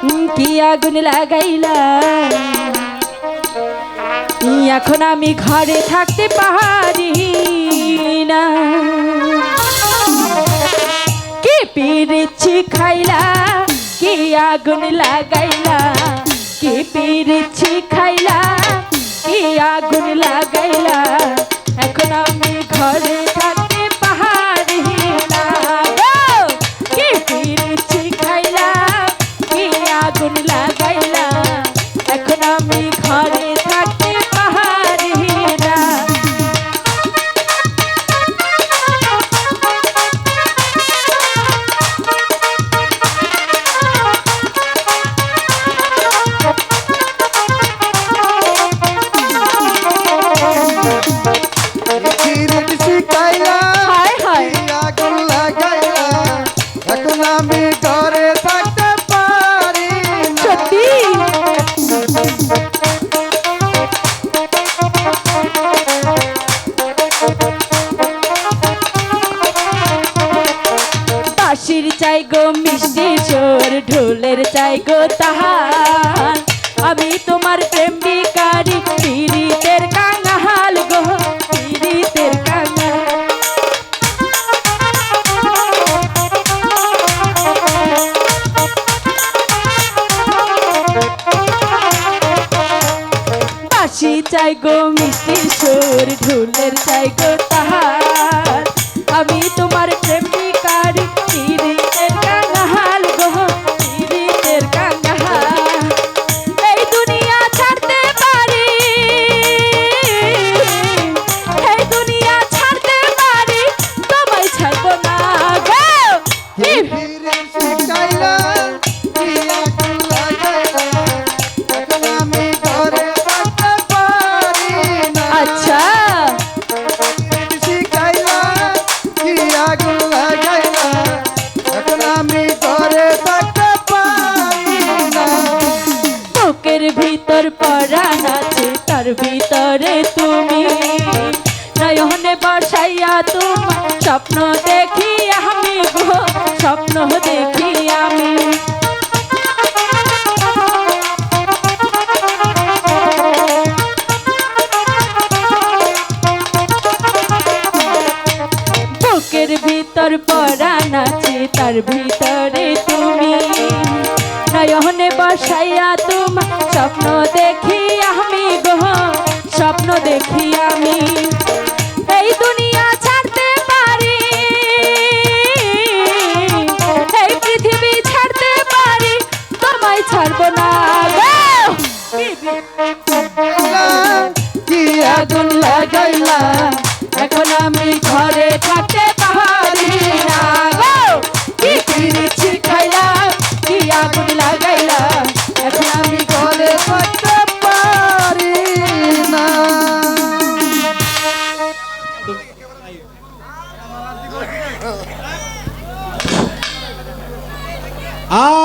কি আগুন লাগাইলা এখন আমি ঘরে থাকতে পারি না কি পিরিছি খাইলা কি আগুন লাগাইলা কি পিরিছি খাইলা কি আগুন লাগাইলা এখন আমি ঘরে থাকতে পারি না কি পিরিছি খাইলা কি আগুন লাগাইলা এখন আমি ঘরে থাকতে পারি না চাই গো মিষ্টি চোর ঢোলের চাই গো তাহার আমি তোমার প্রেম বিকারি পীড়িতের কাঙাল গো পীড়িতের কাঙাল বাঁশি চাই গো মিষ্টি চোর ঢোলের চাই গো তাহার আমি তোমার প্রেম বিকারি পীড়িতের কাঙাল গো পীড়িতের কাঙাল এই দুনিয়া ছাড়তে পারি এই দুনিয়া ছাড়তে পারি তোমায় ছাড়ব না গো কি পিরিছি খাইলা কি আগুন লাগাইলা এখন আমি ঘরে থাকতে পারি না আচ্ছা পিরিছি খাইলা কি আগুন লাগাইলা এখন আমি ঘরে থাকতে পারি না বুকের ভিতর পরাণ আছে তার ভিতরে তুমি নয়নে বসাইয়া তোমার স্বপ্ন দেখি আমি গো স্বপ্ন দেখি আমি বুকের ভিতর পরাণ আছে তার ভিতরে তুমি নয়নে বসাইয়া তোমার স্বপ্ন দেখি আমি গো স্বপ্ন দেখি আমি এই দুনিয়া ছাড়তে পারি এই পৃথিবী ছাড়তে পারি তোমায় ছাড়ব না গো কি আগুন লাগাইলা এখন আমি ঘরে থাকতে পারি না গো কি পিরিছি খাইলা কি আগুন লাগাইলা এখন আমি ঘরে থাকতে পারি না আ